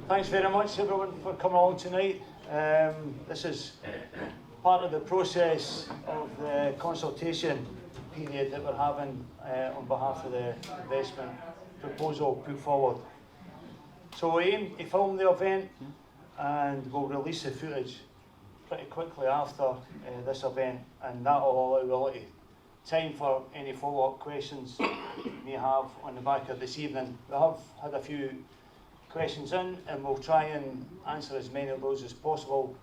Thanks very much everyone for coming along tonight. This is part of the process of the consultation period that we're having on behalf of the investment proposal put forward. So we aim to film the event and we'll release the footage pretty quickly after this event, and that will allow time for any follow-up questions you may have on the back of this evening. We have had a few questions in and we'll try and answer as many of those as possible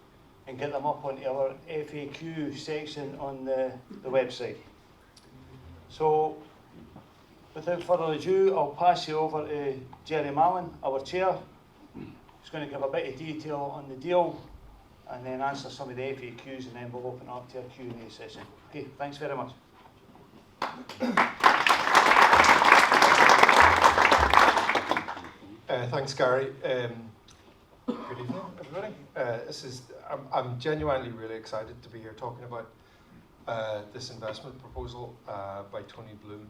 and get them up onto our FAQ section on the website. So without further ado, I'll pass you over to Gerry Mallon, our chair, who's going to give a bit of detail on the deal and then answer some of the FAQs, and then we'll open up to a Q&A session. Okay, thanks very much. Thanks, Gary. Good evening, everybody. I'm genuinely really excited to be here talking about this investment proposal by Tony Bloom.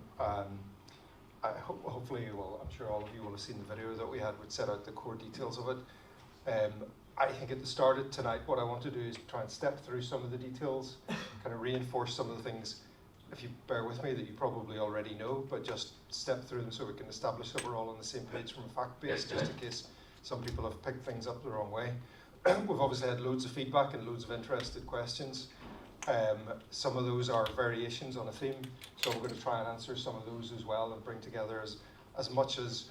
Hopefully, I'm sure all of you will have seen the video that we had, which set out the core details of it. I think at the start of tonight, what I want to do is try and step through some of the details, kind of reinforce some of the things, if you bear with me, that you probably already know, but just step through them so we can establish that we're all on the same page from a fact base, just in case some people have picked things up the wrong way. We've obviously had loads of feedback and loads of interested questions. Some of those are variations on a theme, so we're going to try and answer some of those as well and bring together as much as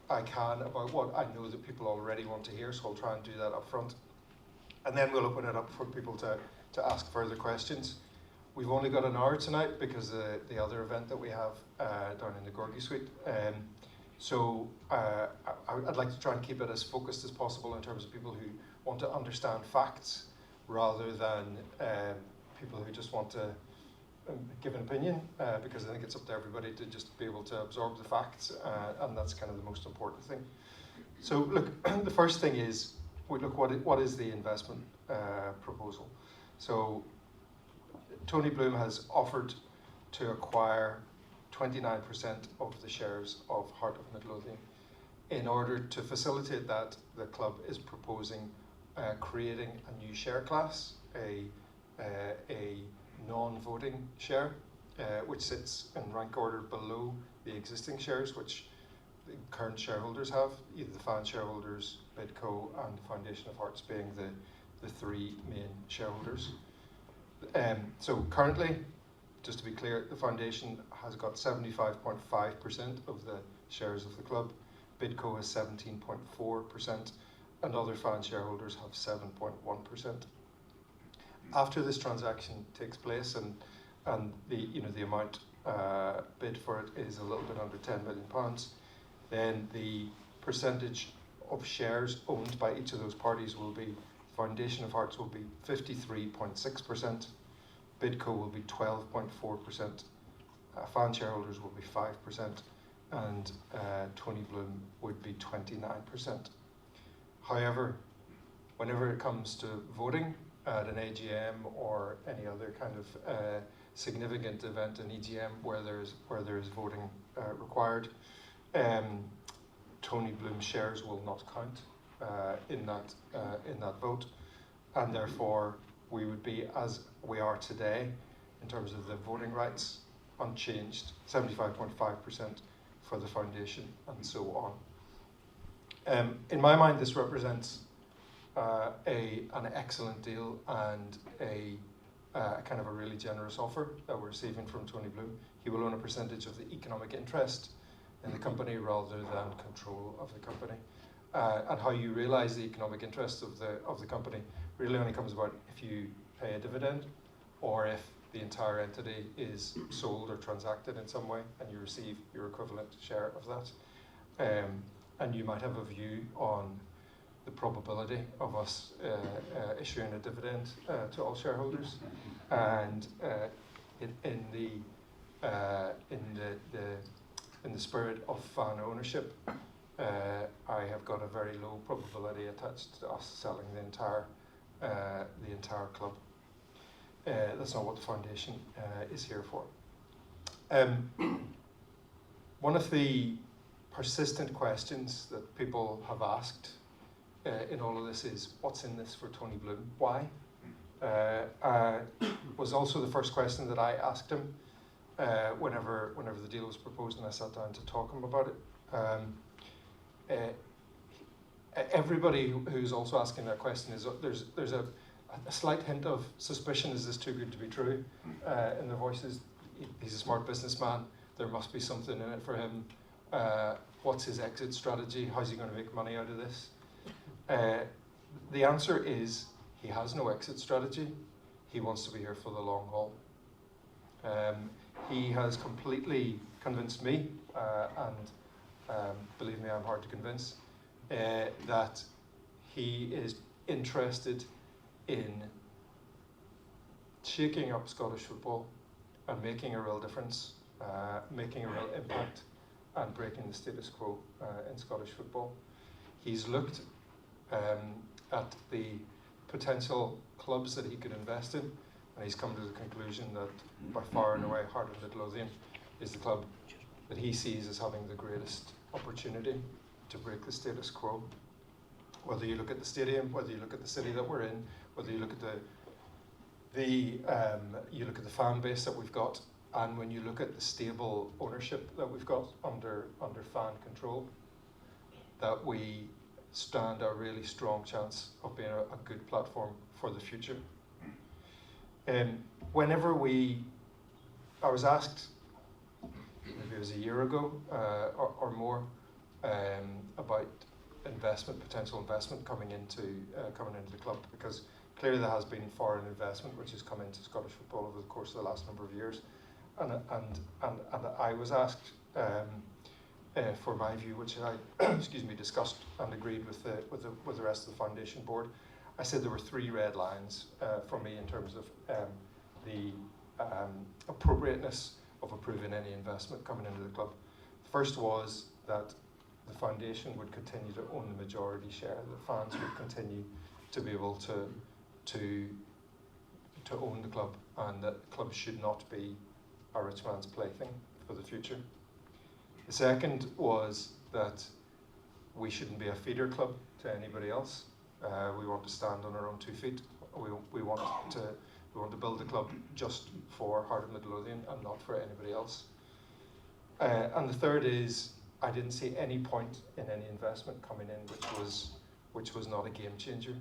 I can about what I know that people already want to hear, so I'll try and do that up front. And then we'll open it up for people to ask further questions. We've only got an hour tonight because of the other event that we have down in the Gorgie Suite. So I'd like to try and keep it as focused as possible in terms of people who want to understand facts rather than people who just want to give an opinion, because I think it's up to everybody to just be able to absorb the facts, and that's kind of the most important thing. So look, the first thing is, what is the investment proposal? So Tony Bloom has offered to acquire 29% of the shares of Heart of Midlothian. In order to facilitate that, the club is proposing creating a new share class, a non-voting share, which sits in rank order below the existing shares, which the current shareholders have, either the fan shareholders, Bidco, and the Foundation of Hearts being the three main shareholders. So currently, just to be clear, the Foundation has got 75.5% of the shares of the club, Bidco has 17.4%, and other fan shareholders have 7.1%. After this transaction takes place, and the amount bid for it is a little bit under £10 million, then the percentage of shares owned by each of those parties will be, Foundation of Hearts will be 53.6%, Bidco will be 12.4%, fan shareholders will be 5%, and Tony Bloom would be 29%. However, whenever it comes to voting at an AGM or any other kind of significant event, an EGM where there is voting required, Tony Bloom shares will not count in that vote, and therefore we would be, as we are today in terms of the voting rights, unchanged, 75.5% for the Foundation and so on. In my mind, this represents an excellent deal and a kind of a really generous offer that we're receiving from Tony Bloom. He will own a percentage of the economic interest in the company rather than control of the company. And how you realise the economic interest of the company really only comes about if you pay a dividend, or if the entire entity is sold or transacted in some way and you receive your equivalent share of that. And you might have a view on the probability of us issuing a dividend to all shareholders, and in the spirit of fan ownership, I have got a very low probability attached to us selling the entire club. That's not what the Foundation is here for. One of the persistent questions that people have asked in all of this is, what's in this for Tony Bloom? Why? Was also the first question that I asked him whenever the deal was proposed, and I sat down to talk to him about it. Everybody who's also asking that question is there's a slight hint of suspicion. Is this too good to be true? In their voices. He's a smart businessman. There must be something in it for him. What's his exit strategy? How's he going to make money out of this? The answer is he has no exit strategy. He wants to be here for the long haul. He has completely convinced me, and believe me, I'm hard to convince, that he is interested in shaking up Scottish football and making a real difference, making a real impact, and breaking the status quo in Scottish football. He's looked at the potential clubs that he could invest in, and he's come to the conclusion that by far and away Heart of Midlothian is the club that he sees as having the greatest opportunity to break the status quo. Whether you look at the stadium, whether you look at the city that we're in, whether you look at you look at the fan base that we've got, and when you look at the stable ownership that we've got under fan control, that we stand a really strong chance of being a good platform for the future. Whenever I was asked, maybe it was a year ago or more, about potential investment coming into the club, because clearly there has been foreign investment which has come into Scottish football over the course of the last number of years, and I was asked for my view, which I discussed and agreed with the rest of the foundation board. I said there were 3 red lines for me in terms of the appropriateness of approving any investment coming into the club. First was that the foundation would continue to own the majority share, that fans would continue to be able to own the club, and that the club should not be a rich man's plaything for the future. The second was that we shouldn't be a feeder club to anybody else. We want to stand on our own 2 feet. We want to build a club just for Heart of Midlothian and not for anybody else. And the third is, I didn't see any point in any investment coming in which was not a game changer.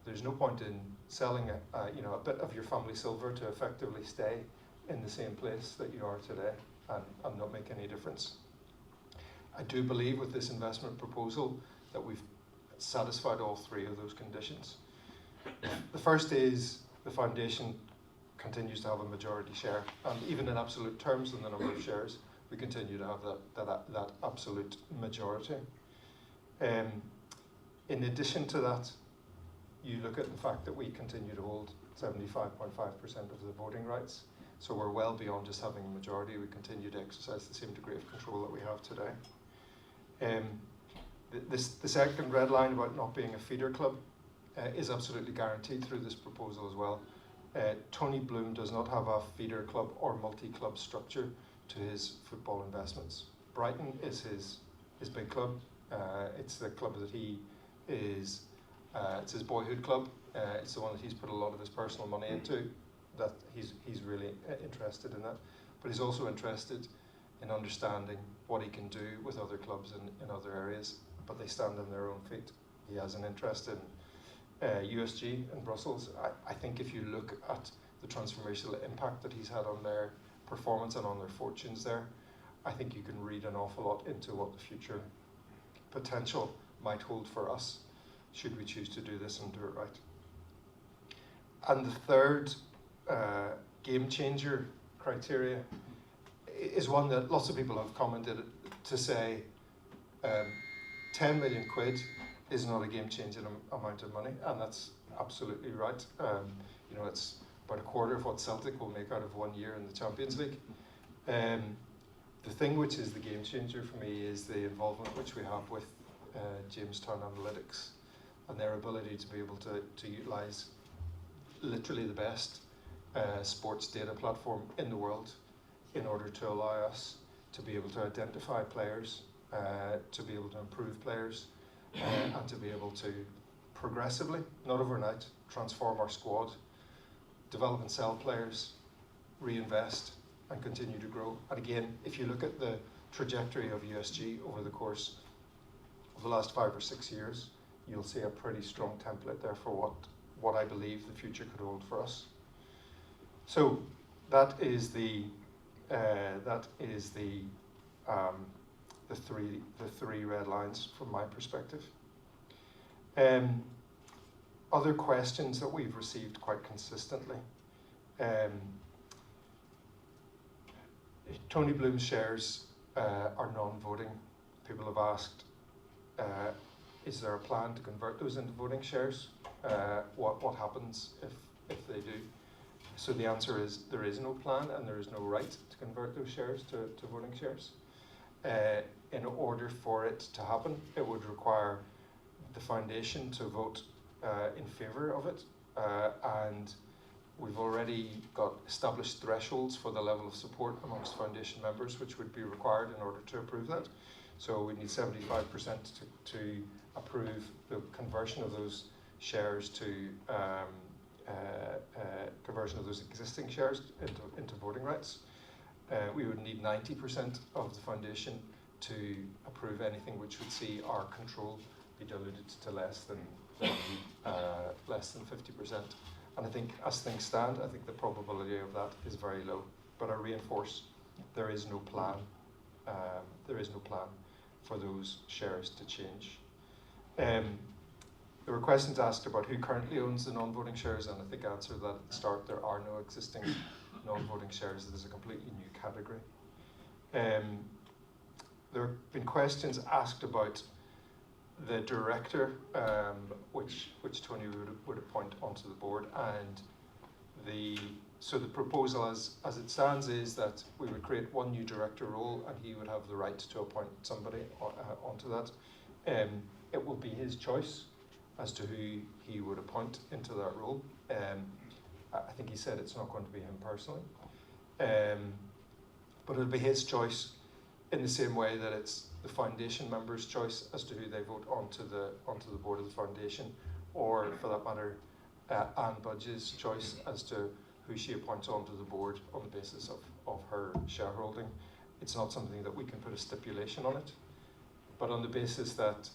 There's no point in selling a bit of your family silver to effectively stay in the same place that you are today and not make any difference. I do believe with this investment proposal that we've satisfied all 3 of those conditions. The first is the foundation continues to have a majority share, and even in absolute terms in the number of shares, we continue to have that absolute majority. In addition to that, you look at the fact that we continue to hold 75.5% of the voting rights, so we're well beyond just having a majority. We continue to exercise the same degree of control that we have today. The second red line about not being a feeder club is absolutely guaranteed through this proposal as well. Tony Bloom does not have a feeder club or multi-club structure to his football investments. Brighton is his big club. It's the club that he is. It's his boyhood club. It's the one that he's put a lot of his personal money into. That he's really interested in that. But he's also interested in understanding what he can do with other clubs in other areas. But they stand on their own feet. He has an interest in USG in Brussels. I think if you look at the transformational impact that he's had on their performance and on their fortunes there, I think you can read an awful lot into what the future potential might hold for us, should we choose to do this and do it right. And the third game changer criteria is one that lots of people have commented to say 10 million quid is not a game changing amount of money, and that's absolutely right. It's about a quarter of what Celtic will make out of 1 year in the Champions League. The thing which is the game changer for me is the involvement which we have with Jamestown Analytics and their ability to be able to utilise literally the best sports data platform in the world in order to allow us to be able to identify players, to be able to improve players, and to be able to progressively, not overnight, transform our squad, develop and sell players, reinvest, and continue to grow. And again, if you look at the trajectory of USG over the course of the last 5 or 6 years, you'll see a pretty strong template there for what I believe the future could hold for us. So that is the three red lines from my perspective. Other questions that we've received quite consistently. Tony Bloom's shares are non-voting. People have asked, is there a plan to convert those into voting shares? What happens if they do? So the answer is there is no plan and there is no right to convert those shares to voting shares. In order for it to happen, it would require the foundation to vote in favour of it, and we've already got established thresholds for the level of support amongst foundation members which would be required in order to approve that. So we need 75% to approve the conversion of those shares to conversion of those existing shares into voting rights. We would need 90% of the foundation to approve anything which would see our control be diluted to less than 50%. And I think as things stand, I think the probability of that is very low. But I reinforce, there is no plan. There is no plan for those shares to change. There were questions asked about who currently owns the non-voting shares, and I think I answered that at the start. There are no existing non-voting shares. It is a completely new category. There have been questions asked about the director, which Tony would appoint onto the board, and so the proposal as it stands is that we would create one new director role, and he would have the right to appoint somebody onto that. It will be his choice as to who he would appoint into that role. I think he said it's not going to be him personally, but it'll be his choice in the same way that it's the foundation members' choice as to who they vote onto the board of the foundation, or for that matter, Anne Budge's choice as to who she appoints onto the board on the basis of her shareholding. It's not something that we can put a stipulation on it, but on the basis that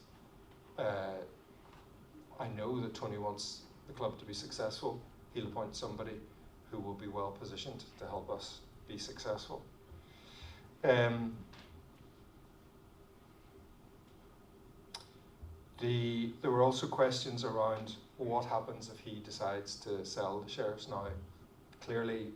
I know that Tony wants the club to be successful, he'll appoint somebody who will be well positioned to help us be successful. There were also questions around what happens if he decides to sell the shares. Now, clearly,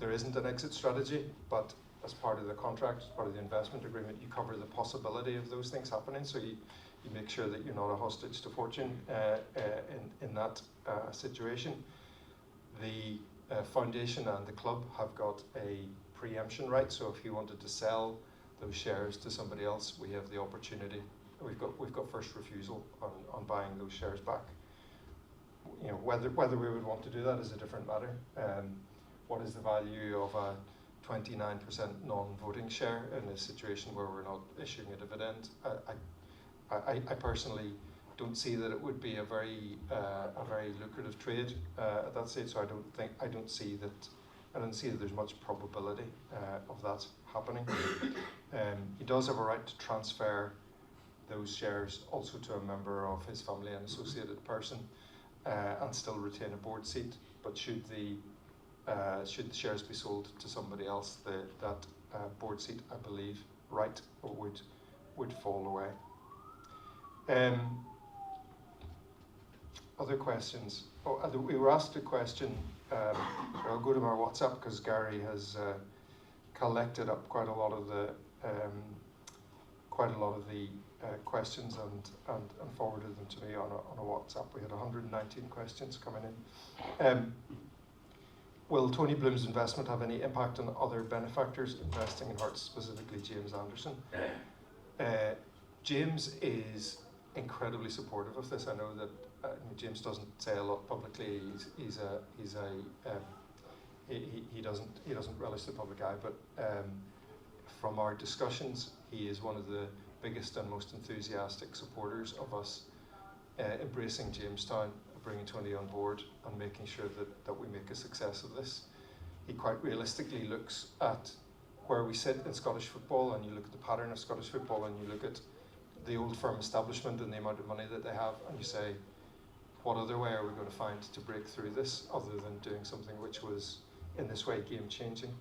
there isn't an exit strategy, but as part of the contract, as part of the investment agreement, you cover the possibility of those things happening, so you make sure that you're not a hostage to fortune in that situation. The foundation and the club have got a preemption right, so if he wanted to sell those shares to somebody else, we have the opportunity. We've got first refusal on buying those shares back. You know, whether we would want to do that is a different matter. What is the value of a 29% non-voting share in a situation where we're not issuing a dividend? I personally don't see that it would be a very lucrative trade at that stage. So I don't see that there's much probability of that happening. He does have a right to transfer those shares also to a member of his family and associated person, and still retain a board seat. But should the shares be sold to somebody else, that board seat, I believe, would fall away. Other questions? We were asked a question. I'll go to my WhatsApp because Gary has collected up quite a lot of the questions and forwarded them to me on a WhatsApp. We had 119 questions coming in. Will Tony Bloom's investment have any impact on other benefactors investing in Hearts, specifically James Anderson? James is incredibly supportive of this. I know that James doesn't say a lot publicly. He doesn't relish the public eye, but from our discussions, he is one of the biggest and most enthusiastic supporters of us embracing Jamestown, bringing Tony on board and making sure that we make a success of this. He quite realistically looks at where we sit in Scottish football, and you look at the pattern of Scottish football, and you look at the old firm establishment and the amount of money that they have, and you say, what other way are we going to find to break through this other than doing something which was in this way game changing?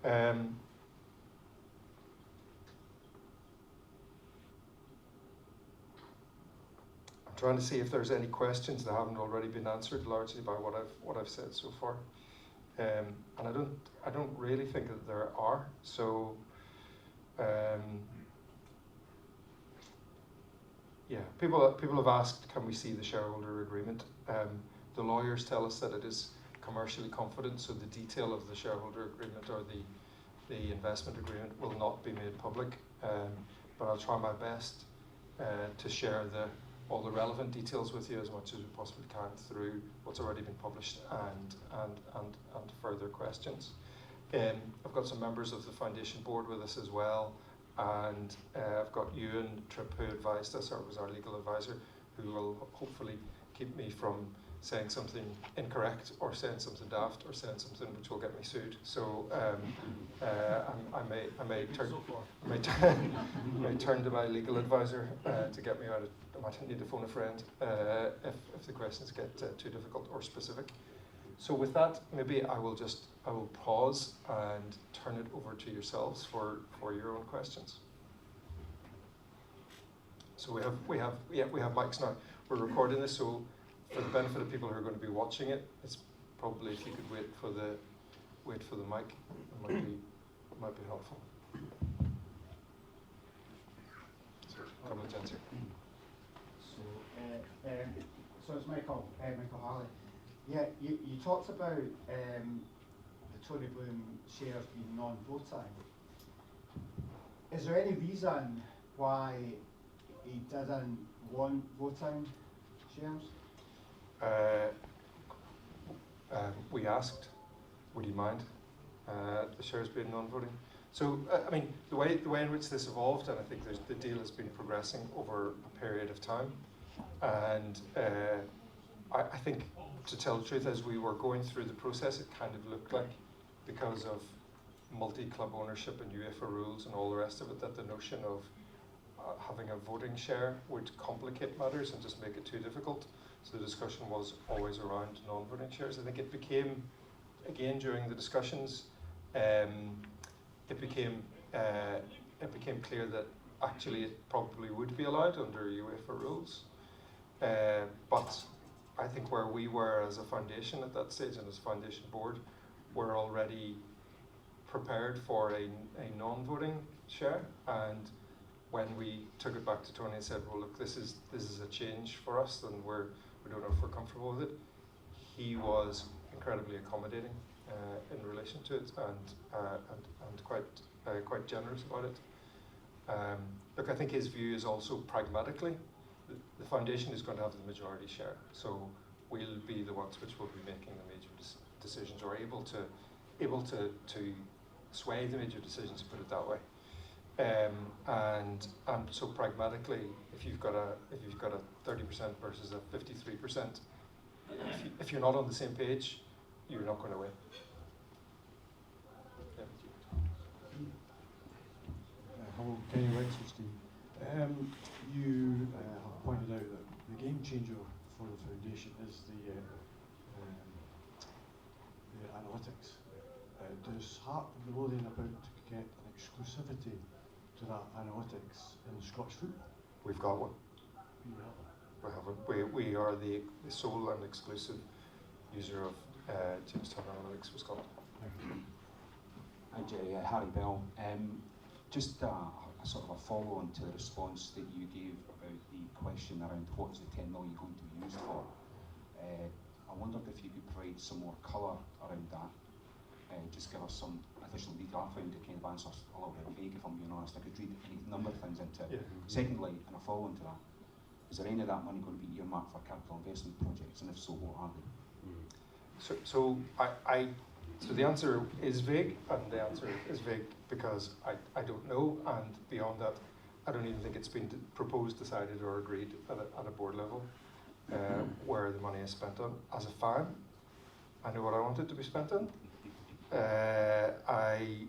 I'm trying to see if there's any questions that haven't already been answered largely by what I've said so far, and I don't really think that there are. So yeah, people have asked, can we see the shareholder agreement? The lawyers tell us that it is commercially confident, so the detail of the shareholder agreement or the investment agreement will not be made public. But I'll try my best to share all the relevant details with you as much as we possibly can through what's already been published and further questions. I've got some members of the foundation board with us as well, and I've got Ewan Tripp, who advised us, or was our legal advisor, who will hopefully keep me from saying something incorrect or saying something daft or saying something which will get me sued. So I may turn to my legal advisor to get me out of. I might need to phone a friend if the questions get too difficult or specific. So with that, maybe I will pause and turn it over to yourselves for your own questions. So we have mics now. We're recording this, so for the benefit of people who are going to be watching it, it's probably, if you could wait for the mic, it might be helpful. So a couple of gents here. So it's Michael Harley. Yeah, you talked about the Tory Bloom shares being non-voting. Is there any reason why he didn't want voting shares? We asked, would he mind the shares being non-voting? So, I mean, the way in which this evolved, and I think the deal has been progressing over a period of time, and I think, to tell the truth, as we were going through the process, it kind of looked like, because of multi-club ownership and UEFA rules and all the rest of it, that the notion of having a voting share would complicate matters and just make it too difficult. So the discussion was always around non-voting shares. I think it became, again, during the discussions, it became clear that actually it probably would be allowed under UEFA rules. But I think where we were as a foundation at that stage and as a foundation board, were already prepared for a non-voting share. And when we took it back to Tony and said, well, look, this is a change for us, and we don't know if we're comfortable with it, he was incredibly accommodating in relation to it and quite generous about it. Look, I think his view is also pragmatically, the foundation is going to have the majority share, so we'll be the ones which will be making the major decisions, or able to sway the major decisions, to put it that way. And so pragmatically, if you've got a 30% versus a 53%, if you're not on the same page, you're not going to win. Yeah. Hello, Kenny Wexelstein. You have pointed out that the game changer for the foundation is the analytics. Does Heart and Lothian about to get an exclusivity to that analytics in Scottish football? We've got one. You have it. We haven't. We are the sole and exclusive user of Jamestown Analytics for Scotland. Hi Jerry, Harry Bell. Just a sort of a follow-on to the response that you gave about the question around what's the 10 million going to be used for. I wondered if you could provide some more colour around that. Just give us some additional detail. I found it kind of answers a little bit vague, if I'm being honest. I could read any number of things into it. Yeah. Secondly, and a follow-on to that, is there any of that money going to be earmarked for capital investment projects, and if so, what are they? So the answer is vague, and the answer is vague because I don't know, and beyond that, I don't even think it's been proposed, decided, or agreed at a board level where the money is spent on. As a fan, I know what I want it to be spent on. I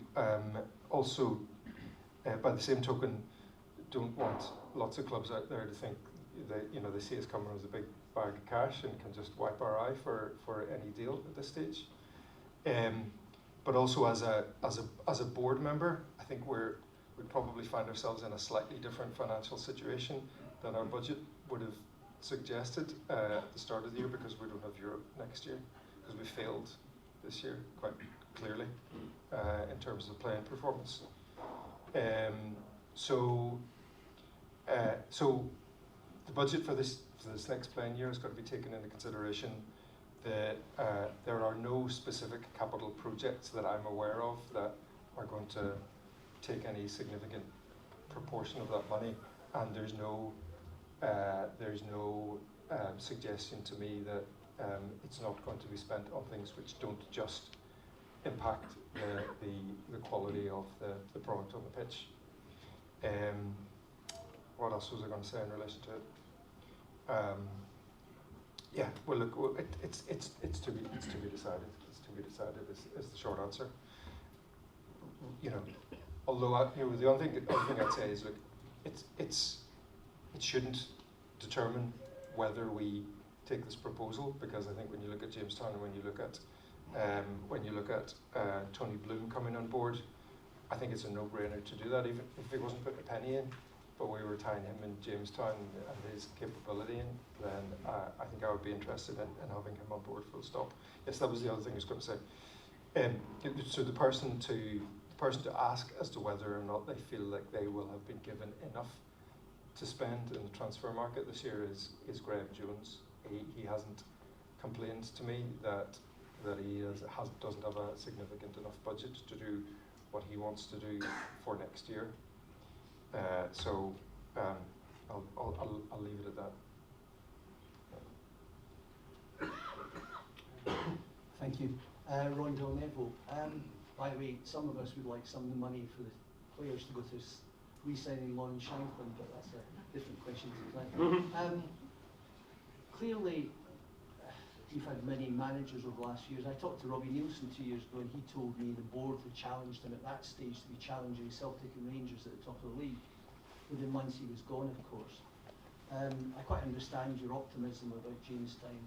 also, by the same token, don't want lots of clubs out there to think that they see us coming with a big bag of cash and can just wipe our eye for any deal at this stage. But also as a board member, I think we probably find ourselves in a slightly different financial situation than our budget would have suggested at the start of the year, because we don't have Europe next year, because we failed this year quite clearly in terms of playing performance. So the budget for this next playing year has got to be taken into consideration. That there are no specific capital projects that I'm aware of that are going to take any significant proportion of that money, and there's no suggestion to me that it's not going to be spent on things which don't just impact the quality of the product on the pitch. What else was I going to say in relation to it? Yeah, well, look, it's to be decided. It's to be decided is the short answer. Although the other thing I'd say is, look, it shouldn't determine whether we take this proposal, because I think when you look at Jamestown and when you look at Tony Bloom coming on board, I think it's a no-brainer to do that, even if he wasn't putting a penny in. But we were tying him in Jamestown and his capability in, then I think I would be interested in having him on board, full stop. Yes, that was the other thing I was going to say. So the person to ask as to whether or not they feel like they will have been given enough to spend in the transfer market this year is Graham Jones. He hasn't complained to me that he doesn't have a significant enough budget to do what he wants to do for next year. So I'll leave it at that. Thank you. Ron Del Neville. By the way, some of us would like some of the money for the players to go to re-signing Lauren Shanklin, but that's a different question tonight. Clearly, you've had many managers over the last few years. I talked to Robbie Nielsen 2 years ago, and he told me the board had challenged him at that stage to be challenging Celtic and Rangers at the top of the league. Within months he was gone, of course. I quite understand your optimism about Jamestown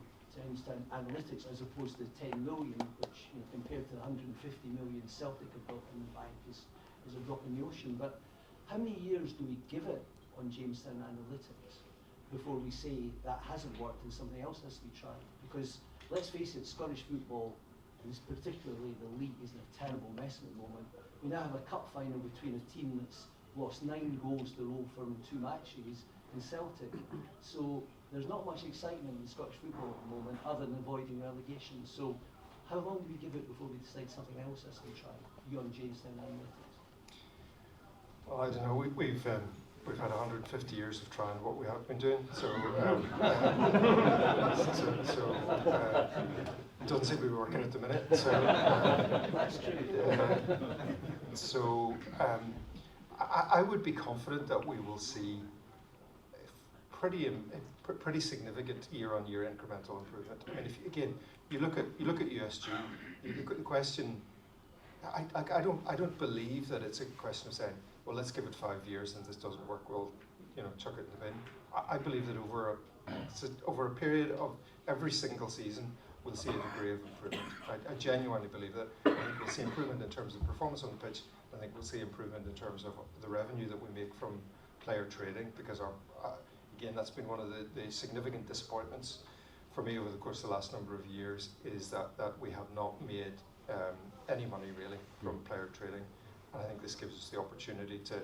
Analytics as opposed to 10 million, which compared to the 150 million Celtic have got in the bank is a drop in the ocean. But how many years do we give it on Jamestown Analytics before we say that hasn't worked and something else has to be tried? Because let's face it, Scottish football, and particularly the league, is in a terrible mess at the moment. We now have a cup final between a team that's lost 9 goals to Old Firm in 2 matches and Celtic. So there's not much excitement in Scottish football at the moment other than avoiding relegation. So how long do we give it before we decide something else has to be tried beyond Jamestown Analytics? Well, I don't know. We've had 150 years of trying what we have been doing, so it doesn't seem to be working at the minute. So that's true. I would be confident that we will see pretty significant year-on-year incremental improvement. I mean, if you look at USG, you look at the question. I don't believe that it's a question of saying, well, let's give it 5 years, and this doesn't work, we'll chuck it in the bin. I believe that over a period of every single season, we'll see a degree of improvement. I genuinely believe that. I think we'll see improvement in terms of performance on the pitch. I think we'll see improvement in terms of the revenue that we make from player trading, because again, that's been one of the significant disappointments for me over the course of the last number of years, is that we have not made any money really from player trading. And I think this gives us the opportunity to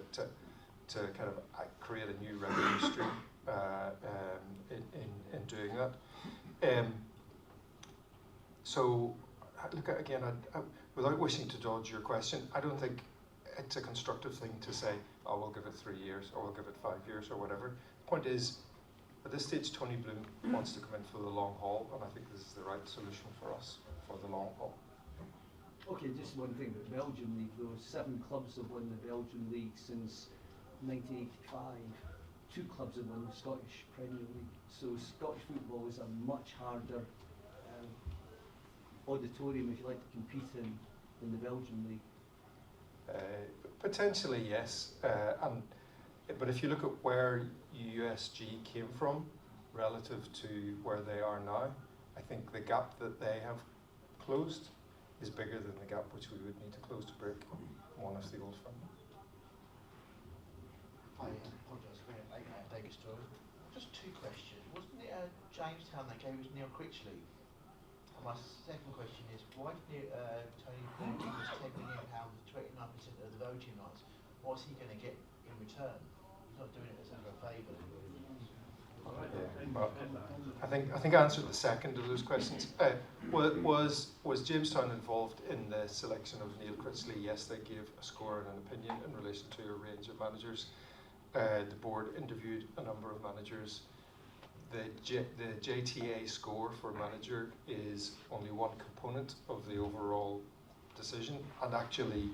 kind of create a new revenue stream in doing that. So, look, again, without wishing to dodge your question, I don't think it's a constructive thing to say, oh, we'll give it 3 years, or we'll give it 5 years, or whatever. The point is, at this stage, Tony Bloom wants to come in for the long haul, and I think this is the right solution for us for the long haul. Okay, just one thing about the Belgian league though. 7 clubs have won the Belgian league since 1985, 2 clubs had won the Scottish Premier League. So Scottish football is a much harder auditorium, if you like, to compete in than the Belgian league. Potentially, yes. But if you look at where USG came from relative to where they are now, I think the gap that they have closed is bigger than the gap which we would need to close to break one of the old firms. I apologise for making that Vegas story. Just 2 questions. Wasn't it Jamestown that gave us Neil Critchley? And my second question is, why did Tony Bloom give us £10 million, 29% of the voting rights? What's he going to get in return? He's not doing it as a favour. Well, I think I answered the second of those questions. Was Jamestown involved in the selection of Neil Critchley? Yes, they gave a score and an opinion in relation to a range of managers. The board interviewed a number of managers. The JTA score for manager is only one component of the overall decision, and actually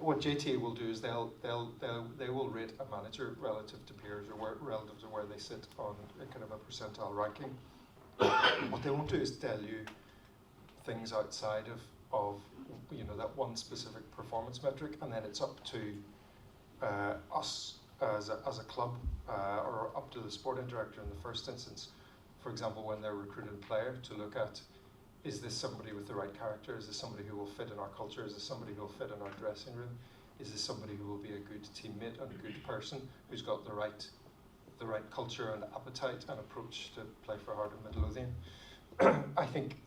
what JTA will do is they will rate a manager relative to peers or relative to where they sit on a kind of a percentile ranking. What they won't do is tell you things outside of that one specific performance metric, and then it's up to us as a club or up to the sporting director in the first instance, for example, when they're recruiting a player, to look at, is this somebody with the right character? Is this somebody who will fit in our culture? Is this somebody who will fit in our dressing room? Is this somebody who will be a good teammate and a good person who's got the right culture and appetite and approach to play for Heart of Midlothian? I think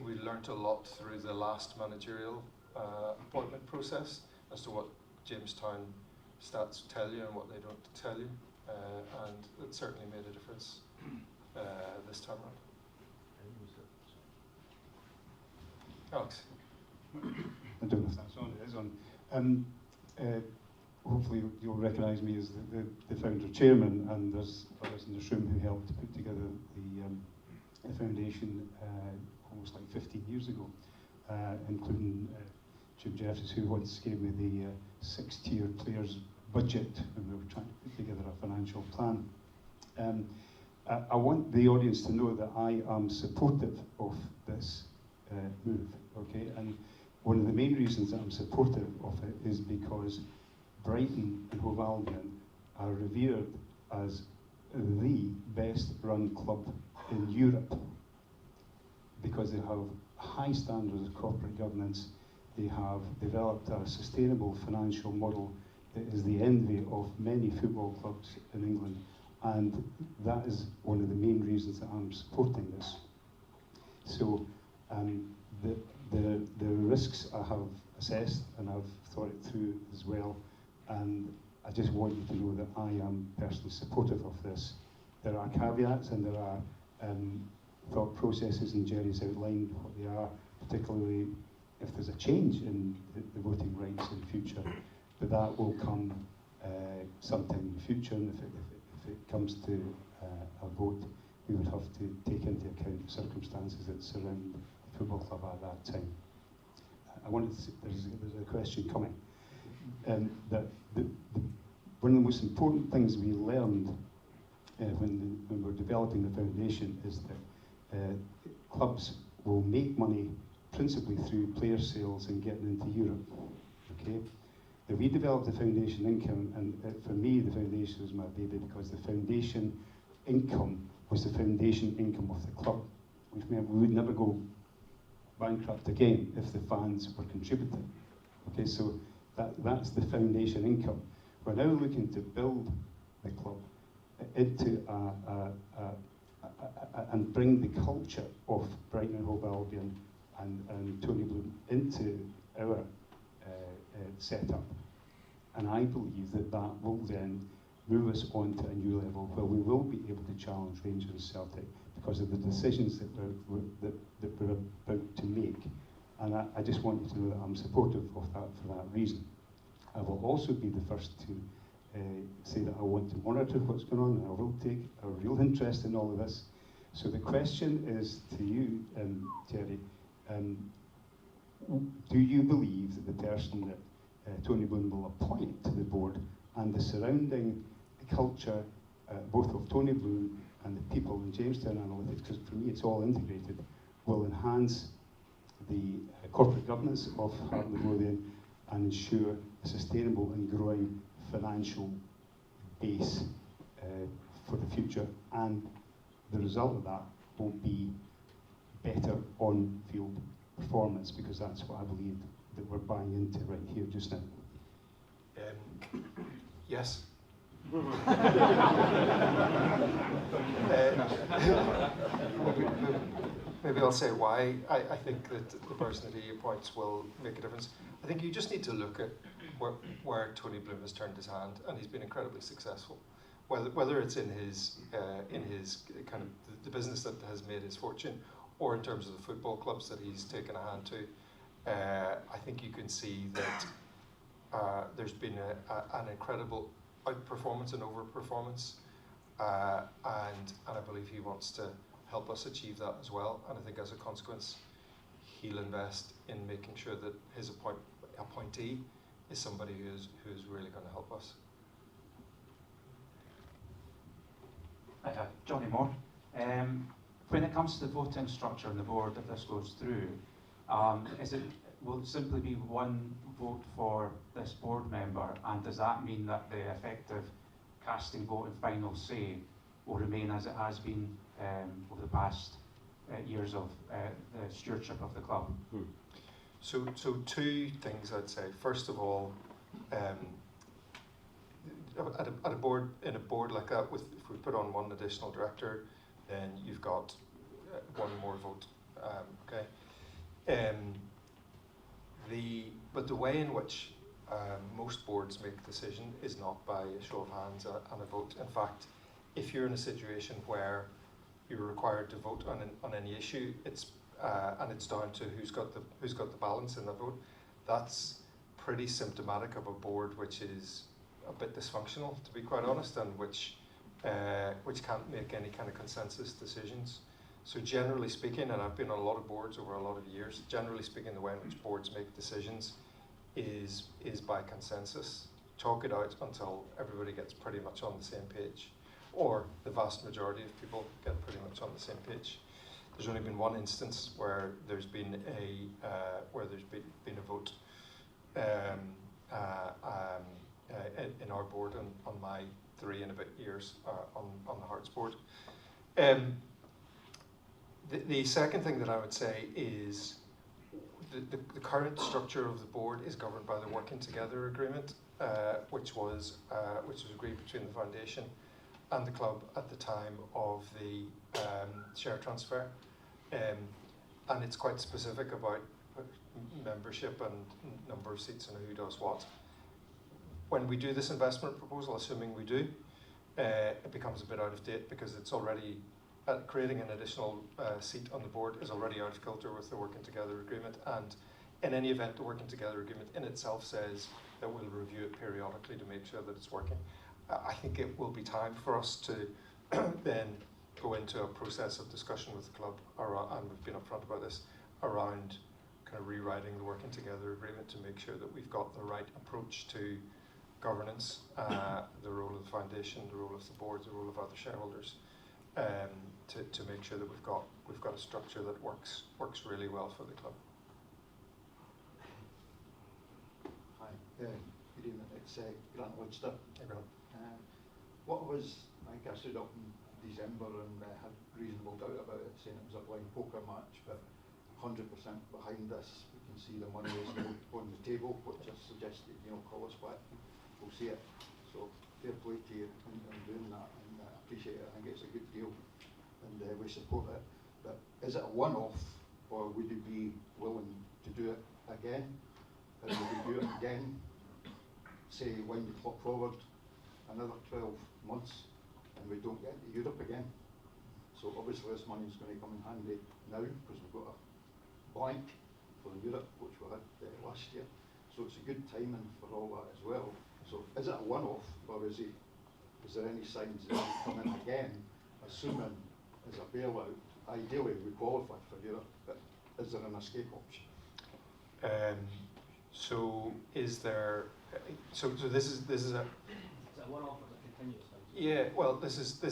we learnt a lot through the last managerial appointment process as to what Jamestown stats tell you and what they don't tell you, and it certainly made a difference this time around. Alex. I don't know if that's on. It is on. Hopefully you'll recognise me as the founder chairman, and there's others in this room who helped to put together the foundation almost like 15 years ago, including Jim Jeffries, who once gave me the 6-tier players budget when we were trying to put together a financial plan. I want the audience to know that I am supportive of this move, okay? And one of the main reasons that I'm supportive of it is because Brighton and Hove Albion are revered as the best run club in Europe because they have high standards of corporate governance. They have developed a sustainable financial model that is the envy of many football clubs in England, and that is one of the main reasons that I'm supporting this. So the risks I have assessed and I've thought it through as well, and I just want you to know that I am personally supportive of this. There are caveats and there are thought processes, and Gerry's outlined what they are, particularly if there's a change in the voting rights in the future. But that will come sometime in the future, and if it comes to a vote, we would have to take into account the circumstances that surround the football club at that time. I wanted to say, there's a question coming. That one of the most important things we learned when we were developing the foundation is that clubs will make money principally through player sales and getting into Europe. Okay, now we developed the foundation income, and for me the foundation was my baby because the foundation income was the foundation income of the club, which meant we would never go bankrupt again if the fans were contributing. Okay, so that's the foundation income. We're now looking to build the club into and bring the culture of Brighton and Hove Albion and Tony Bloom into our setup. And I believe that will then move us on to a new level where we will be able to challenge Rangers and Celtic because of the decisions that we're about to make. And I just want you to know that I'm supportive of that for that reason. I will also be the first to say that I want to monitor what's going on, and I will take a real interest in all of this. So the question is to you, Gerry, do you believe that the person that Tony Bloom will appoint to the board, and the surrounding culture, both of Tony Bloom and the people in Jamestown Analytics, because for me it's all integrated, will enhance the corporate governance of Heart and Lothian and ensure a sustainable and growing financial base for the future. And the result of that will be better on-field performance, because that's what I believe that we're buying into right here just now. Yes. Maybe I'll say why I think that the person that he appoints will make a difference. I think you just need to look at where Tony Bloom has turned his hand, and he's been incredibly successful. Whether it's in his kind of the business that has made his fortune, or in terms of the football clubs that he's taken a hand to, I think you can see that there's been an incredible outperformance and overperformance, and I believe he wants to help us achieve that as well. And I think as a consequence, he'll invest in making sure that his appointee is somebody who's really going to help us. Johnny Moore. When it comes to the voting structure on the board, if this goes through, will it simply be one vote for this board member, and does that mean that the effective casting vote and final say will remain as it has been over the past years of the stewardship of the club? So two things I'd say. First of all, at a board like that, if we put on one additional director, then you've got one more vote. But the way in which most boards make decision is not by a show of hands and a vote. In fact, if you're in a situation where you're required to vote on any issue, and it's down to who's got the balance in the vote, that's pretty symptomatic of a board which is a bit dysfunctional, to be quite honest, and which can't make any kind of consensus decisions. So generally speaking, and I've been on a lot of boards over a lot of years, generally speaking, the way in which boards make decisions is by consensus. Chalk it out until everybody gets pretty much on the same page, or the vast majority of people get pretty much on the same page. There's only been one instance where there's been a vote in our board on my 3 and a bit years on the Hearts board. The second thing that I would say is the current structure of the board is governed by the Working Together Agreement, which was agreed between the foundation and the club at the time of the share transfer, and it's quite specific about membership and number of seats and who does what. When we do this investment proposal, assuming we do, it becomes a bit out of date, because it's already creating an additional seat on the board is already out of kilter with the Working Together Agreement, and in any event, the Working Together Agreement in itself says that we'll review it periodically to make sure that it's working. I think it will be time for us to then go into a process of discussion with the club, and we've been upfront about this, around kind of rewriting the Working Together Agreement to make sure that we've got the right approach to governance, the role of the foundation, the role of the board, the role of other shareholders, to make sure that we've got a structure that works really well for the club. Hi, good evening. It's Grant Woodster. Hey, Grant. What was, I think I stood up in December and had reasonable doubt about it, saying it was a blind poker match, but 100% behind this. We can see the money is now on the table, which I suggested, call us back. We'll see it. So fair play to you in doing that, and I appreciate it. I think it's a good deal, and we support it. But is it a one-off, or would you be willing to do it again? And would we do it again, say, wind the clock forward another 12 months, and we don't get to Europe again? So obviously this money is going to come in handy now, because we've got a blank for Europe, which we had last year. So it's a good timing for all that as well. So is it a one-off, or is there any signs that it'll come in again, assuming as a bailout? Ideally we qualify for Europe, but is there an escape option? So is there? So this is a. Is it a one-off or is it continuous? Yeah, well, this is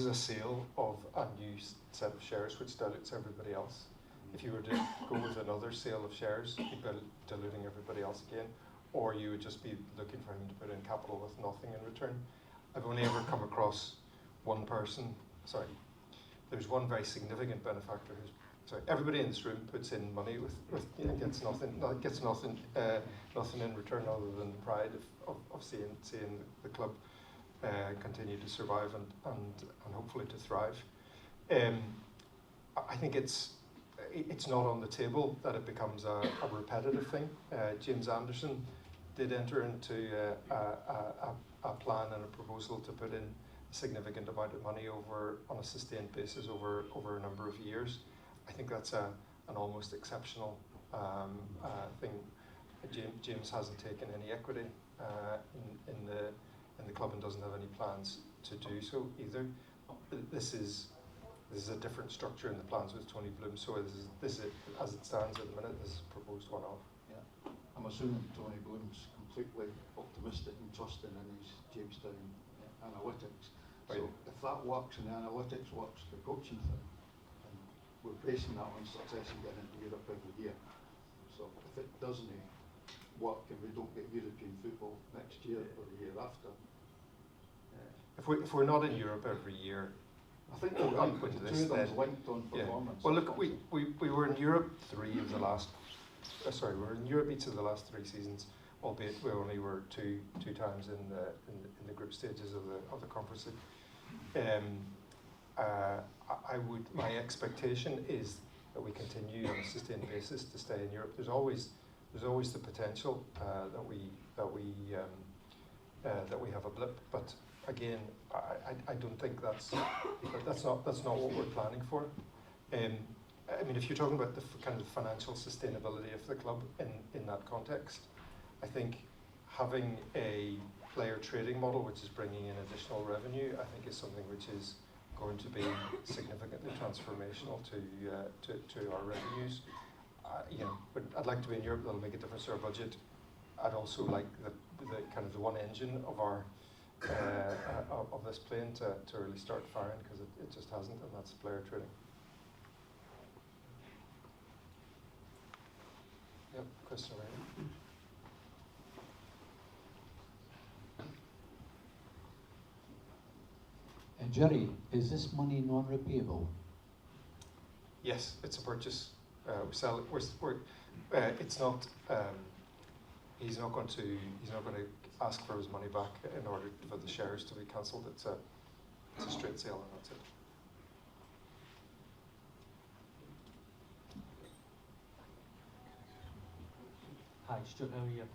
a sale of a new set of shares which dilutes everybody else. If you were to go with another sale of shares, you'd be diluting everybody else again, or you would just be looking for him to put in capital with nothing in return. I've only ever come across one person. Sorry, there's one very significant benefactor who's. Sorry, everybody in this room puts in money with gets nothing in return other than the pride of seeing the club continue to survive and hopefully to thrive. I think it's not on the table that it becomes a repetitive thing. James Anderson did enter into a plan and a proposal to put in a significant amount of money on a sustained basis over a number of years. I think that's an almost exceptional thing. James hasn't taken any equity in the club and doesn't have any plans to do so either. This is a different structure in the plans with Tony Bloom. So this is as it stands at the minute. This is proposed one-off. Yeah. I'm assuming Tony Bloom's completely optimistic and trusting in his Jamestown analytics. Right. So if that works and the analytics works, the coaching thing, and we're basing that on success in getting into Europe every year. So if it doesn't work and we don't get European football next year or the year after, If we're not in Europe every year, I think We'll they're linked, linked with the this two of them then. linked on yeah. performance. Well, look, we were in Europe we were in Europe each of the last 3 seasons, albeit we only were two times in the group stages of the conference league. My expectation is that we continue on a sustained basis to stay in Europe. There's always the potential that we have a blip, but again, I don't think that's not what we're planning for. I mean, if you're talking about the kind of financial sustainability of the club in that context, I think having a player trading model which is bringing in additional revenue, I think is something which is going to be significantly transformational to our revenues. But I'd like to be in Europe. That'll make a difference to our budget. I'd also like the kind of the one engine of our of this plane to really start firing, because it just hasn't, and that's player trading. Yep, question over here. Gerry, is this money non-repayable? Yes, it's a purchase. We sell it. It's not. He's not going to ask for his money back in order for the shares to be cancelled. It's a straight sale, and that's it. Hi, Stuart, how are you?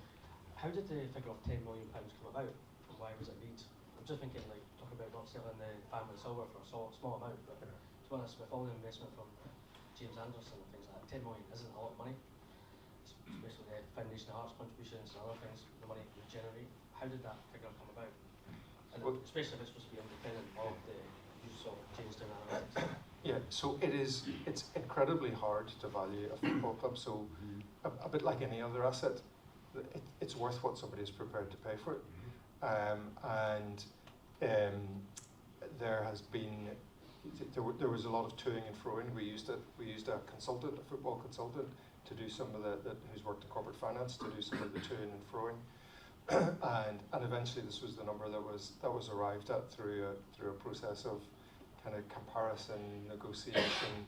How did the figure of £10 million come about, and why was it agreed? I'm just thinking, like, talk about not selling the family silver for a small amount, but to be honest, with all the investment from James Anderson and things like that, £10 million isn't a lot of money, especially the Foundation of Hearts contributions and other things, the money we generate. How did that figure come about? And especially if it's supposed to be independent of the use of Jamestown analytics. Yeah, so it's incredibly hard to value a football club. So a bit like any other asset, it's worth what somebody is prepared to pay for it. There has been there was a lot of toing and froing. We used a consultant, a football consultant, to do some of who's worked in corporate finance, to do some of the toing and froing. And eventually this was the number that was arrived at through a process of kind of comparison, negotiation,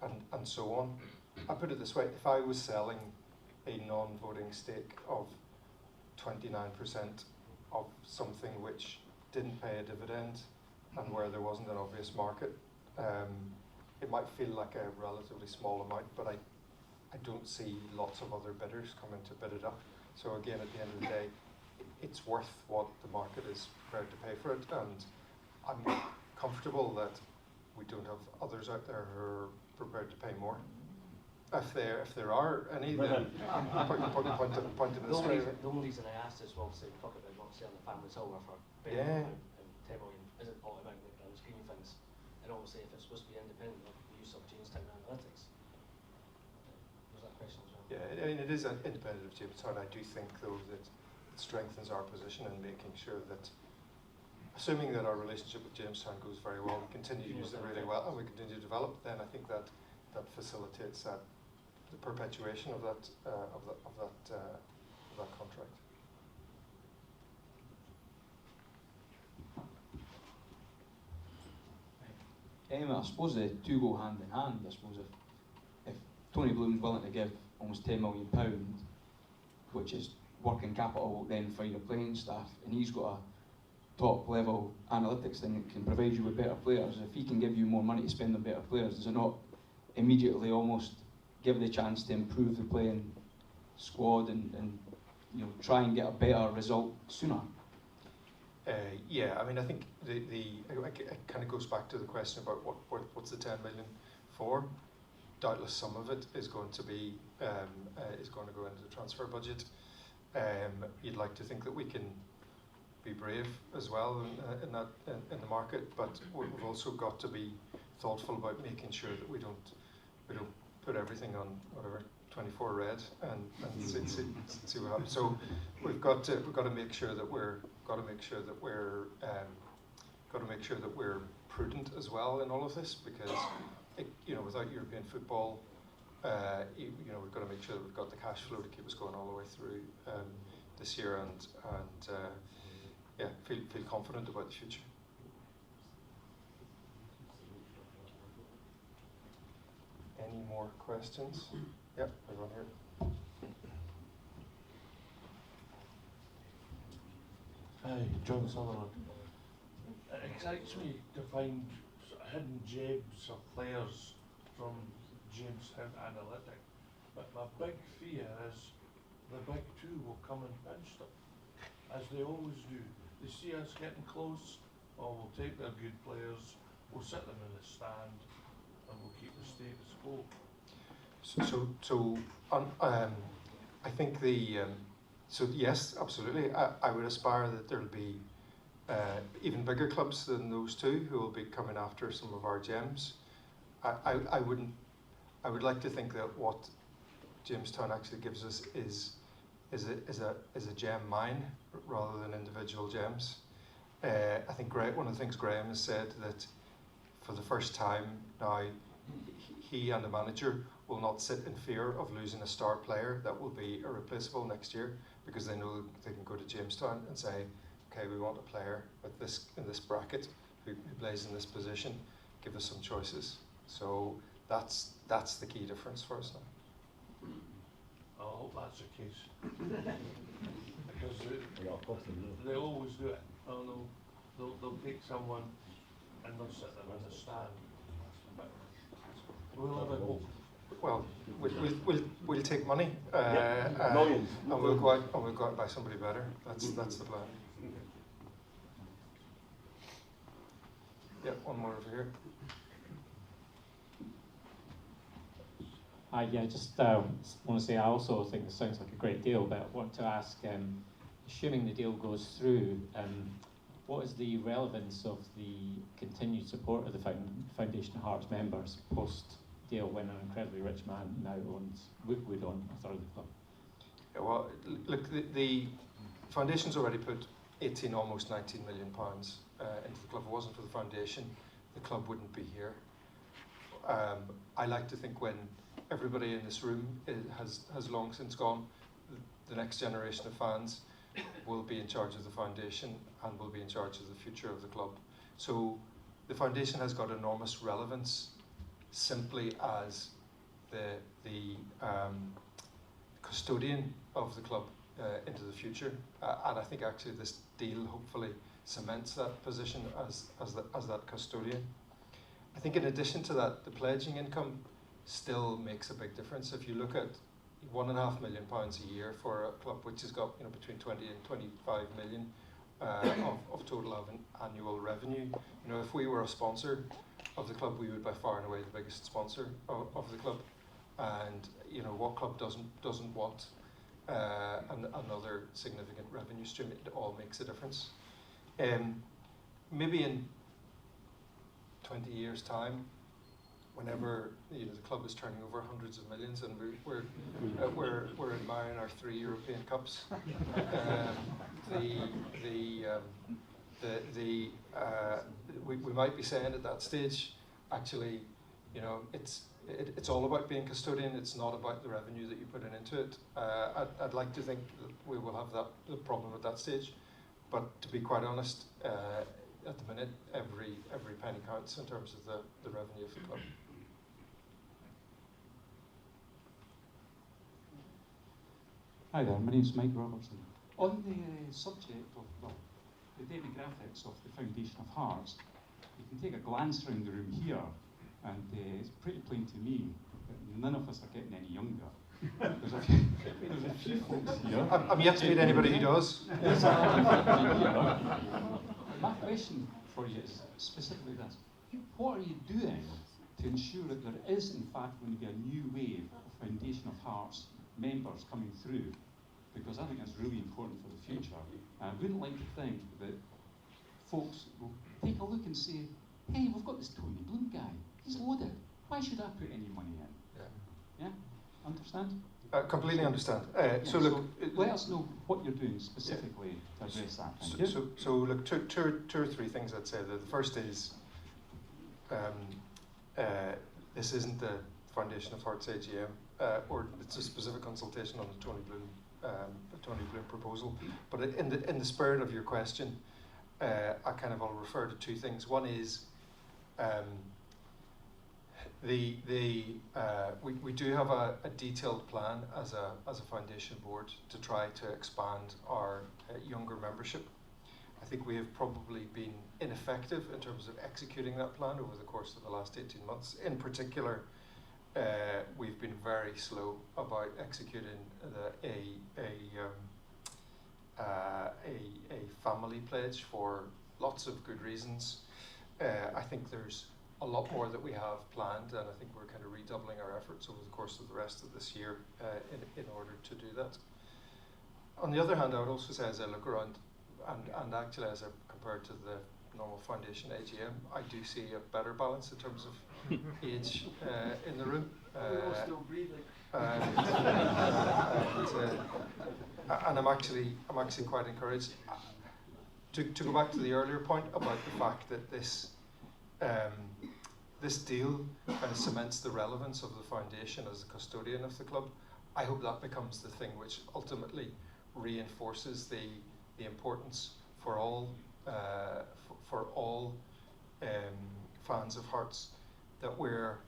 and so on. I put it this way: if I was selling a non-voting stake of 29% of something which didn't pay a dividend and where there wasn't an obvious market, it might feel like a relatively small amount, but I don't see lots of other bidders coming to bid it up. So again, at the end of the day, it's worth what the market is prepared to pay for it, and I'm comfortable that we don't have others out there who are prepared to pay more. If there are any, then point them this way. The only reason I asked is, well, obviously we talk about not selling the family silver for Yeah. and £10 million isn't automatically grand scheme of things, and obviously if it's supposed to be independent of the use of Jamestown analytics. Was that question as well? Yeah, I mean, it is independent of Jamestown. I do think, though, that it strengthens our position in making sure that, assuming that our relationship with Jamestown goes very well, we continue to use them really well, and we continue to develop, then I think that facilitates the perpetuation of that contract. I suppose the two go hand in hand. I suppose if Tony Bloom's willing to give almost £10 million, which is working capital then for your playing staff, and he's got a top level analytics thing that can provide you with better players, if he can give you more money to spend on better players, does it not immediately almost give the chance to improve the playing squad and try and get a better result sooner? Yeah, I mean, I think it kind of goes back to the question about what's the 10 million for. Doubtless some of it is going to be go into the transfer budget. You'd like to think that we can be brave as well in the market, but we've also got to be thoughtful about making sure that we don't put everything on whatever 24 red and see what happens. So we've got to make sure that we're prudent as well in all of this, because without European football, we've got to make sure that we've got the cash flow to keep us going all the way through this year, and feel confident about the future. Any more questions? Yep, everyone here. Hi, John Sutherland. It excites me to find hidden gems of players from Jamestown Analytic, but my big fear is the big two will come and pinch them, as they always do. They see us getting close, or we'll take their good players, we'll sit them in the stand, and we'll keep the status quo. I think yes, absolutely. I would aspire that there'll be even bigger clubs than those two who will be coming after some of our gems. I would like to think that what Jamestown actually gives us is a gem mine rather than individual gems. I think one of the things Graham has said, that for the first time now, he and the manager will not sit in fear of losing a star player that will be irreplaceable next year, because they know they can go to Jamestown and say, okay, we want a player with this in this bracket who plays in this position, give us some choices. So that's the key difference for us now. I hope that's the case. Because they always do it. They'll take someone and they'll sit them in the stand. But we'll have a hope. Well, we'll take money, Millions. and we'll go out and buy somebody better. That's the plan. Yeah, one more over here. Yeah, just want to say I also think this sounds like a great deal, but I want to ask, assuming the deal goes through, what is the relevance of the continued support of the Foundation Hearts members post-deal, when an incredibly rich man now would own a third of the club? Yeah, well, look, the Foundation's already put almost 19 million pounds into the club. If it wasn't for the Foundation, the club wouldn't be here. I like to think when everybody in this room has long since gone, the next generation of fans will be in charge of the Foundation and will be in charge of the future of the club. So the Foundation has got enormous relevance simply as the custodian of the club into the future, and I think actually this deal hopefully cements that position as that custodian. I think in addition to that, the pledging income still makes a big difference. If you look at £1.5 million a year for a club which has got between 20 and 25 million of total annual revenue, if we were a sponsor of the club, we would by far and away the biggest sponsor of the club. And what club doesn't want another significant revenue stream? It all makes a difference. Maybe in 20 years' time, whenever the club is turning over hundreds of millions, and we're admiring our 3 European Cups. We might be saying at that stage, actually, it's all about being custodian. It's not about the revenue that you put into it. I'd like to think that we will have the problem at that stage, but to be quite honest, at the minute, every penny counts in terms of the revenue of the club. Hi there, my name's Mike Robertson. On the subject of the demographics of the Foundation of Hearts, you can take a glance around the room here, and it's pretty plain to me that none of us are getting any younger. There's a few folks here. I'm yet to meet anybody who does. My question for you is specifically this. What are you doing to ensure that there is in fact going to be a new wave of Foundation of Hearts members coming through? Because I think that's really important for the future. I wouldn't like to think that folks will take a look and say, hey, we've got this Tony Bloom guy. He's loaded. Why should I put any money in? Yeah? Understand? Completely understand. So look, let us know what you're doing specifically to address that. Thank you. So look, two or three things I'd say. The first is, this isn't the Foundation of Hearts AGM, or it's a specific consultation on the Tony Bloom proposal. But in the spirit of your question, I'll refer to two things. One is, we do have a detailed plan as a foundation board to try to expand our younger membership. I think we have probably been ineffective in terms of executing that plan over the course of the last 18 months. In particular, we've been very slow about executing a family pledge for lots of good reasons. I think there's a lot more that we have planned, and I think we're kind of redoubling our efforts over the course of the rest of this year in order to do that. On the other hand, I would also say, as I look around, and actually as I compare to the normal foundation AGM, I do see a better balance in terms of age in the room. We're all still breathing. And I'm actually quite encouraged. To go back to the earlier point about the fact that this deal cements the relevance of the foundation as a custodian of the club, I hope that becomes the thing which ultimately reinforces the importance for all fans of Hearts, that we're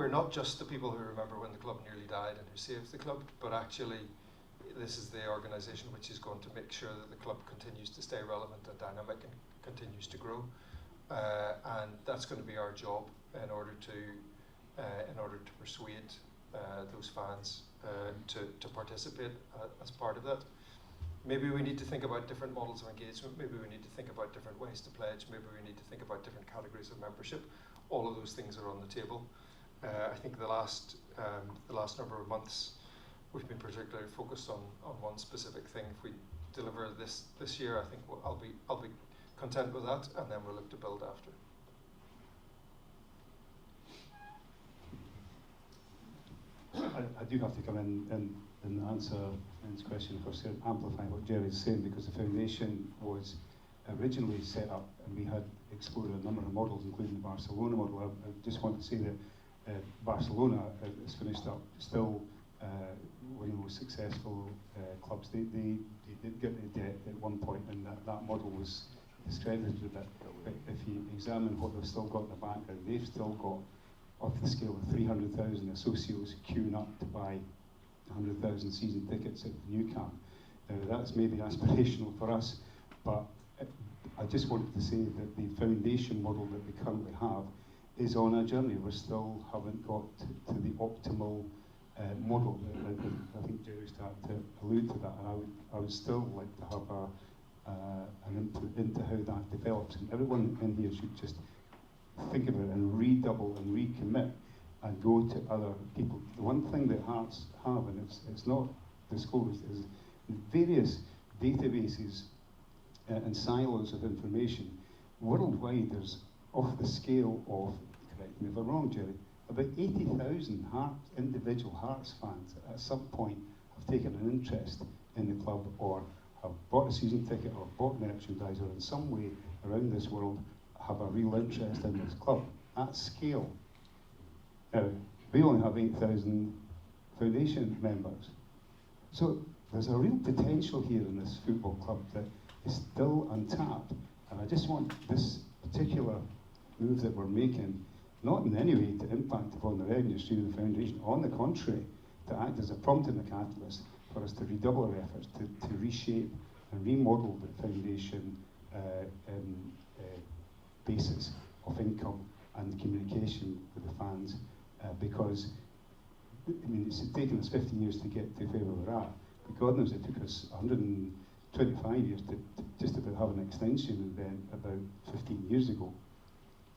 not just the people who remember when the club nearly died and who saved the club, but actually this is the organisation which is going to make sure that the club continues to stay relevant and dynamic and continues to grow, and that's going to be our job in order to persuade those fans to participate as part of that. Maybe we need to think about different models of engagement. Maybe we need to think about different ways to pledge. Maybe we need to think about different categories of membership. All of those things are on the table. I think the last number of months we've been particularly focused on one specific thing. If we deliver this year, I think I'll be content with that, and then we'll look to build after. I do have to come in and answer Ian's question first, amplify what Gerry's saying, because the foundation was originally set up and we had explored a number of models, including the Barcelona model. I just want to say that Barcelona has finished up still one of the most successful clubs. They did get into debt at one point, and that model was discredited a bit. But if you examine what they've still got in the background, they've still got, off the scale of 300,000 associates queuing up to buy 100,000 season tickets at the Nou Camp. That's maybe aspirational for us, but I just wanted to say that the foundation model that we currently have is on a journey. We still haven't got to the optimal model. I think Gerry started to allude to that, and I would still like to have an input into how that develops. And everyone in here should just think about it and redouble and recommit and go to other people. The one thing that Hearts have, and it's not disclosed, is various databases and silos of information. Worldwide, there's of the scale of, correct me if I'm wrong, Jerry, about 80,000 individual Hearts fans at some point have taken an interest in the club, or have bought a season ticket, or bought merchandise, or in some way around this world have a real interest in this club. At scale. Now, we only have 8,000 foundation members. So there's a real potential here in this football club that is still untapped. And I just want this particular move that we're making, not in any way to impact upon the revenue stream of the foundation, on the contrary, to act as a prompt and a catalyst for us to redouble our efforts to reshape and remodel the foundation basis of income and communication with the fans, because I mean, it's taken us 15 years to get to where we're at, but God knows it took us 125 years to just about have an extension event about 15 years ago.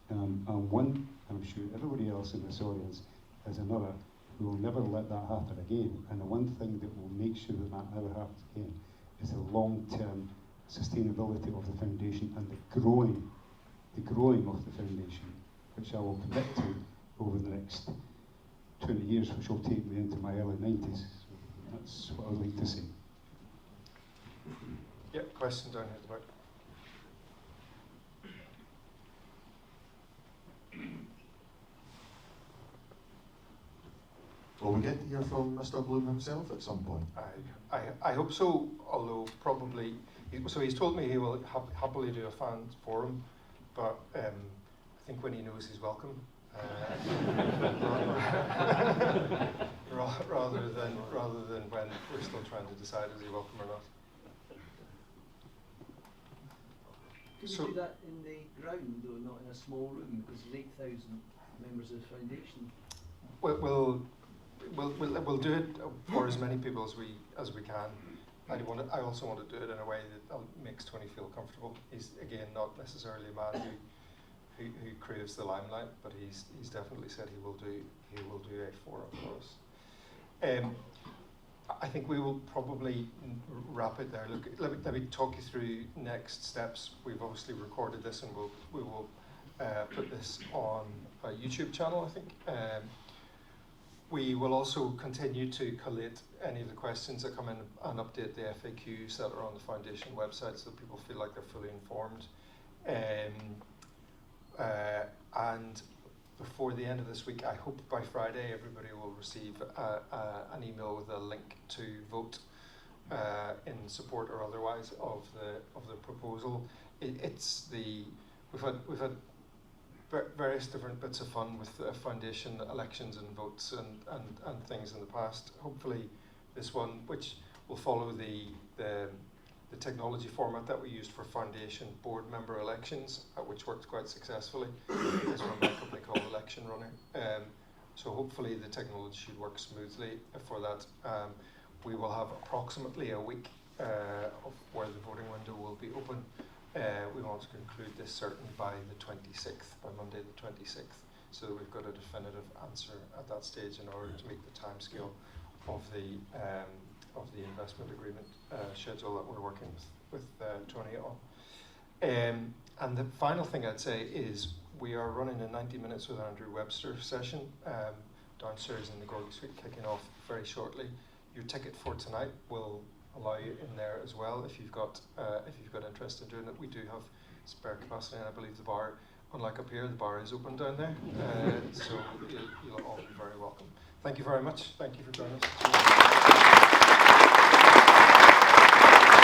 And one, I'm sure everybody else in this audience is another, who will never let that happen again. And the one thing that will make sure that that never happens again is the long-term sustainability of the foundation and the growing of the foundation, which I will commit to over the next 20 years, which will take me into my early 90s. So that's what I would like to say. Yeah, question down here at the back. Will we get to hear from Mr. Bloom himself at some point? I hope so, although probably, so he's told me he will happily do a fan forum, but I think when he knows he's welcome, rather than when we're still trying to decide is he welcome or not. Can you do that in the ground though, not in a small room, because there's 8,000 members of the foundation? We'll do it for as many people as we can. I also want to do it in a way that makes Tony feel comfortable. He's again not necessarily a man who craves the limelight, but he's definitely said he will do a forum for us. I think we will probably wrap it there. Look, let me talk you through next steps. We've obviously recorded this, and we will put this on a YouTube channel, I think. We will also continue to collate any of the questions that come in and update the FAQs that are on the foundation website so that people feel like they're fully informed. And before the end of this week, I hope by Friday everybody will receive an email with a link to vote in support or otherwise of the proposal. We've had various different bits of fun with foundation elections and votes and things in the past. Hopefully this one, which will follow the technology format that we used for foundation board member elections, which worked quite successfully, is run by a company called Election Runner. So hopefully the technology should work smoothly for that. We will have approximately a week of where the voting window will be open. We want to conclude this certainly by the 26th, by Monday the 26th, so that we've got a definitive answer at that stage in order to meet the timescale of the investment agreement schedule that we're working with Tony on. And the final thing I'd say is we are running a 90 minutes with Andrew Webster session downstairs in the Gorgie Suite, kicking off very shortly. Your ticket for tonight will allow you in there as well if you've got interest in doing it. We do have spare capacity, and I believe the bar, unlike up here, the bar is open down there, so you'll all be very welcome. Thank you very much. Thank you for joining us.